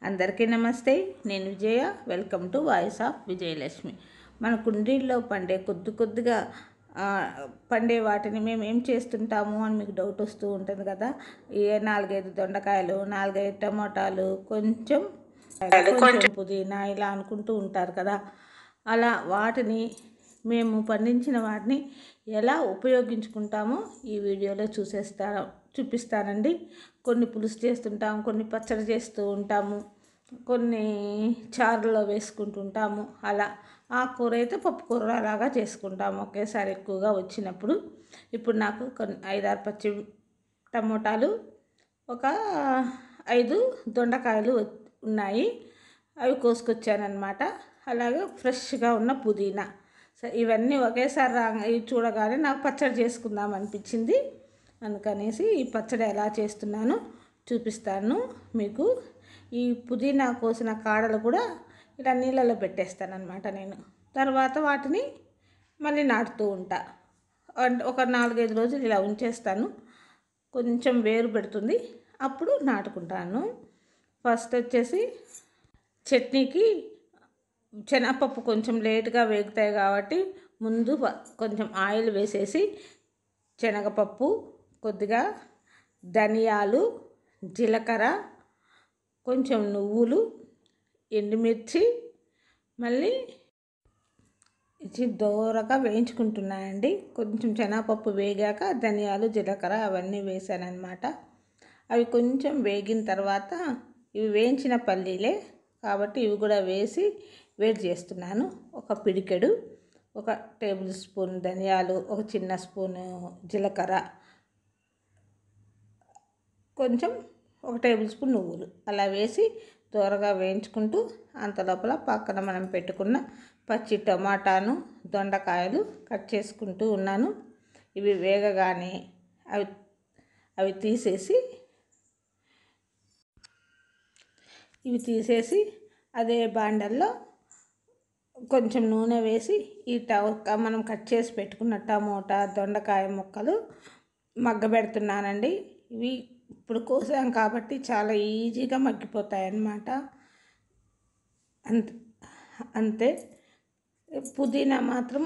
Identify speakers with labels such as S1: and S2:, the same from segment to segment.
S1: అందరికీ నమస్తే. నేను Vijaya. Welcome to voice of Vijayalakshmi. మన కుండీల్లో పండే కొద్దిగా పండే వాటిని మేము ఏం చేస్తుంటాము అని మీకు డౌట్ వస్తూ ఉంటుంది కదా. 4-5 దొండకాయలు, 4-5 టమాటాలు, కొంచెం పుదీనా ఇలా అనుకుంటూ ఉంటారు కదా. అలా వాటిని మేము పండించిన వాటిని ఎలా ఉపయోగించుకుంటామో ఈ వీడియోలో చూపిస్తానండి. కొన్ని పులుసు చేస్తుంటాము, కొన్ని పచ్చడి చేస్తూ ఉంటాము, కొన్ని చారులో వేసుకుంటుంటాము. అలా ఆ కూర అయితే పప్పు కూర లాగా చేసుకుంటాము ఒకేసారి ఎక్కువగా వచ్చినప్పుడు. ఇప్పుడు నాకు 5-6 పచ్చి టమోటాలు, ఒక 5 దొండకాయలు ఉన్నాయి. అవి కోసుకొచ్చానమాట. అలాగే ఫ్రెష్గా ఉన్న పుదీనా. ఇవన్నీ ఒకేసారి ఇవి చూడగానే నాకు పచ్చడి చేసుకుందాం అనిపించింది. అందుకనేసి ఈ పచ్చడి ఎలా చేస్తున్నానో చూపిస్తాను మీకు. ఈ పుదీనా కోసిన కాడలు కూడా ఇలా నీళ్ళలో పెట్టేస్తానమాట నేను. తర్వాత వాటిని మళ్ళీ నాటుతూ ఉంటా. ఒక 4-5 రోజులు ఇలా ఉంచేస్తాను. కొంచెం వేరు పెడుతుంది, అప్పుడు నాటుకుంటాను. ఫస్ట్ వచ్చేసి చట్నీకి శనగపప్పు కొంచెం లేట్గా వేగుతాయి కాబట్టి ముందు కొంచెం ఆయిల్ వేసేసి శనగపప్పు, కొద్దిగా ధనియాలు, జీలకర్ర, కొంచెం నువ్వులు, ఎండుమిర్చి మళ్ళీ దోరగా వేయించుకుంటున్నానండి. కొంచెం శనగపప్పు వేగాక ధనియాలు, జీలకర్ర అవన్నీ వేసానన్నమాట. అవి కొంచెం వేగిన తర్వాత ఇవి వేయించిన పల్లీలే కాబట్టి ఇవి కూడా వేసి వేడి చేస్తున్నాను. ఒక పిడికెడు, 1 టేబుల్ స్పూన్ ధనియాలు, ఒక చిన్న స్పూను జీలకర్ర, కొంచెం 1 టేబుల్ స్పూన్ నువ్వులు అలా వేసి త్వరగా వేయించుకుంటూ అంత లోపల పక్కన మనం పెట్టుకున్న పచ్చి టమాటాను, దొండకాయలు కట్ చేసుకుంటూ ఉన్నాను. ఇవి వేగగానే అవి తీసేసి అదే బాండల్లో కొంచెం నూనె వేసి మనం కట్ చేసి పెట్టుకున్న టమోటా, దొండకాయ ముక్కలు మగ్గబెడుతున్నానండి. ఇవి ఇప్పుడు కోసాం కాబట్టి చాలా ఈజీగా మగ్గిపోతాయి అన్నమాట. అంతే. పుదీనా మాత్రం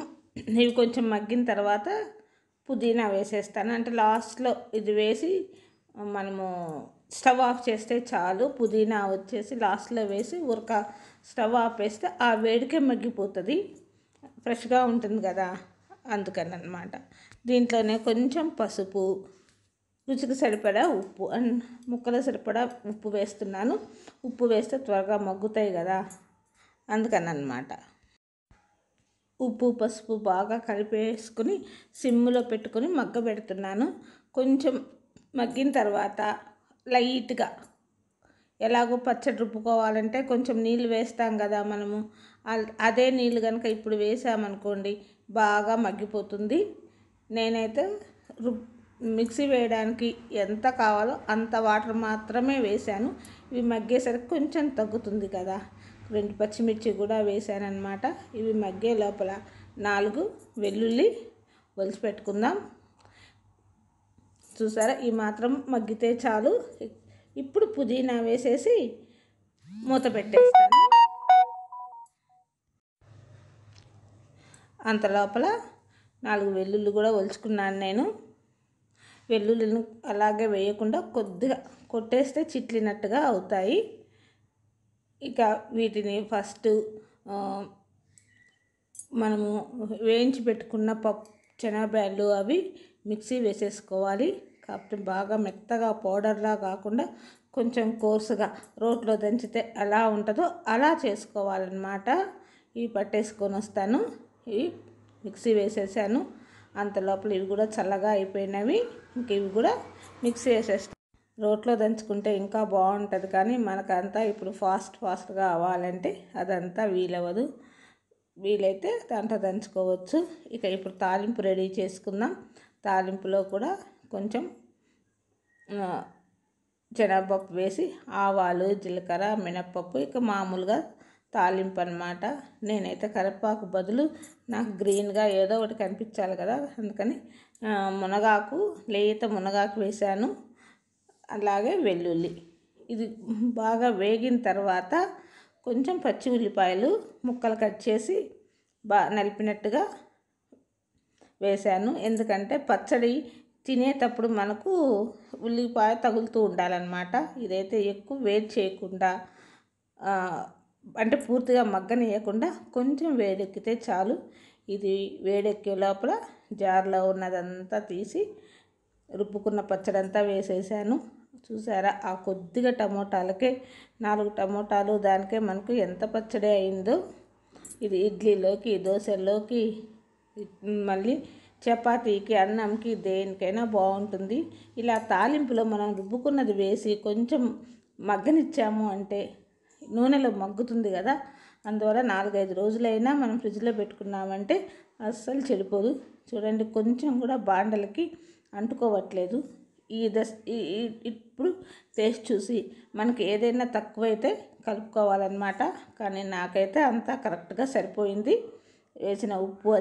S1: ఇవి కొంచెం మగ్గిన తర్వాత పుదీనా వేసేస్తాను. అంటే లాస్ట్లో ఇది వేసి మనము స్టవ్ ఆఫ్ చేస్తే చాలు. పుదీనా వచ్చేసి లాస్ట్లో వేసి స్టవ్ ఆఫ్ వేస్తే ఆ వేడికే మగ్గిపోతుంది, ఫ్రెష్గా ఉంటుంది కదా, అందుకని అన్నమాట. దీంట్లోనే కొంచెం పసుపు, రుచికి సరిపడా ఉప్పు ముక్కలు సరిపడా ఉప్పు వేస్తున్నాను. ఉప్పు వేస్తే త్వరగా మగ్గుతాయి కదా, అందుకని అన్నమాట. ఉప్పు పసుపు బాగా కలిపేసుకుని సిమ్లో పెట్టుకొని మగ్గబెడుతున్నాను. కొంచెం మగ్గిన తర్వాత లైట్గా, ఎలాగో పచ్చడి రుబ్బుకోవాలంటే కొంచెం నీళ్ళు వేస్తాం కదా మనము, అదే నీళ్ళు కనుక ఇప్పుడు వేసామనుకోండి బాగా మగ్గిపోతుంది. నేనైతే మిక్సీ వేయడానికి ఎంత కావాలో అంత వాటర్ మాత్రమే వేశాను. ఇవి మగ్గేసరికి కొంచెం తగ్గుతుంది కదా. 2 పచ్చిమిర్చి కూడా వేసానన్నమాట. ఇవి మగ్గే లోపల 4 వెల్లుల్లి ఒలిచి పెట్టుకుందాం. చూసారా, ఈ మాత్రం మగ్గితే చాలు. ఇప్పుడు పుదీనా వేసేసి మూత పెట్టేస్తాను. అంత లోపల 4 వెల్లుల్లి కూడా ఒలుచుకున్నాను నేను. వెల్లుల్లిని అలాగే వేయకుండా కొద్దిగా కొట్టేస్తే చిట్లినట్టుగా అవుతాయి. ఇక వీటిని ఫస్ట్ మనము వేయించి పెట్టుకున్న శనగబ్యాళ్ళు అవి మిక్సీ వేసేసుకోవాలి. కాకపోతే బాగా మెత్తగా పౌడర్లా కాకుండా కొంచెం కోర్సుగా రోట్లో దంచితే ఎలా ఉంటుందో అలా చేసుకోవాలన్నమాట. ఇవి పట్టేసుకొని వస్తాను. ఇవి మిక్సీ వేసేసాను. అంత లోపల ఇవి కూడా చల్లగా అయిపోయినవి. ఇంక ఇవి కూడా మిక్సీ వేసేస్తాను. రోట్లో దంచుకుంటే ఇంకా బాగుంటుంది, కానీ మనకంతా ఇప్పుడు ఫాస్ట్గా అవ్వాలంటే అదంతా వీలవ్వదు. వీలైతే దాంట్లో దంచుకోవచ్చు. ఇక ఇప్పుడు తాలింపు రెడీ చేసుకుందాం. తాలింపులో కూడా కొంచెం శనగపప్పు వేసి ఆవాలు, జీలకర్ర, మినప్పప్పు, ఇక మామూలుగా తాలింపు అన్నమాట. నేనైతే కరివేపాకు బదులు నాకు గ్రీన్గా ఏదో ఒకటి కనిపించాలి కదా, అందుకని లేత మునగాకు వేశాను. అలాగే వెల్లుల్లి ఇది బాగా వేగిన తర్వాత కొంచెం పచ్చి ఉల్లిపాయలు ముక్కలు కట్ చేసి నలిపినట్టుగా వేశాను. ఎందుకంటే పచ్చడి తినేటప్పుడు మనకు ఉల్లిపాయ తగులుతూ ఉండాలన్నమాట. ఇదైతే ఎక్కువ వేడి చేయకుండా అంటే పూర్తిగా మగ్గనియకుండా కొంచెం వేడెక్కితే చాలు. ఇది వేడెక్కే లోపల జార్లో ఉన్నదంతా తీసి రుబ్బుకున్న పచ్చడి అంతా వేసేసాను. చూసారా, ఆ కొద్దిగా టమోటాలకే 4 టమోటాలు దానికే మనకు ఎంత పచ్చడి అయిందో. ఇది ఇడ్లీలోకి, దోశల్లోకి, మళ్ళీ చపాతీకి, అన్నంకి, దేనికైనా బాగుంటుంది. ఇలా తాలింపులో మనం రుబ్బుకున్నది వేసి కొంచెం మగ్గనిచ్చాము అంటే నూనెలో మగ్గుతుంది కదా, అందువల్ల 4-5 రోజులైనా మనం ఫ్రిడ్జ్లో పెట్టుకున్నామంటే అస్సలు చెడిపోదు. చూడండి, కొంచెం కూడా బాండలకి అంటుకోవట్లేదు. ఇప్పుడు టేస్ట్ చూసి మనకి ఏదైనా తక్కువైతే కలుపుకోవాలన్నమాట. కానీ నాకైతే అంతా కరెక్ట్గా సరిపోయింది వేసిన ఉప్పు.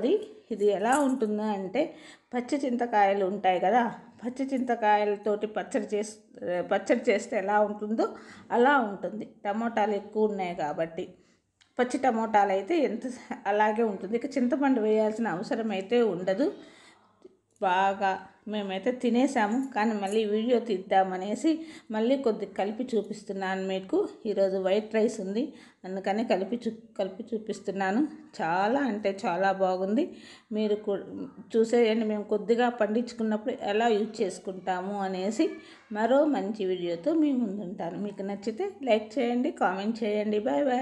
S1: ఇది ఎలా ఉంటుందో అంటే పచ్చి చింతకాయలు ఉంటాయి కదా, పచ్చి చింతకాయలతోటి పచ్చడి చేస్తే ఎలా ఉంటుందో అలా ఉంటుంది. టమోటాలు ఎక్కువ ఉన్నాయి కాబట్టి పచ్చి టమోటాలు అయితే అలాగే ఉంటుంది. ఇక చింతపండు వేయాల్సిన అవసరం అయితే ఉండదు. బాగా మేమైతే తినేసాము. కానీ మళ్ళీ వీడియో తీద్దామనేసి మళ్ళీ కొద్దిగా కలిపి చూపిస్తున్నాను మీకు. ఈరోజు వైట్ రైస్ ఉంది, అందుకని కలిపి చూపిస్తున్నాను. చాలా అంటే చాలా బాగుంది. మీరు చూసేయండి, మేము కొద్దిగా పండించుకున్నప్పుడు ఎలా యూజ్ చేసుకుంటాము అనేసి. మరో మంచి వీడియోతో మీ ముందుంటాను. మీకు నచ్చితే లైక్ చేయండి, కామెంట్ చేయండి. Bye bye.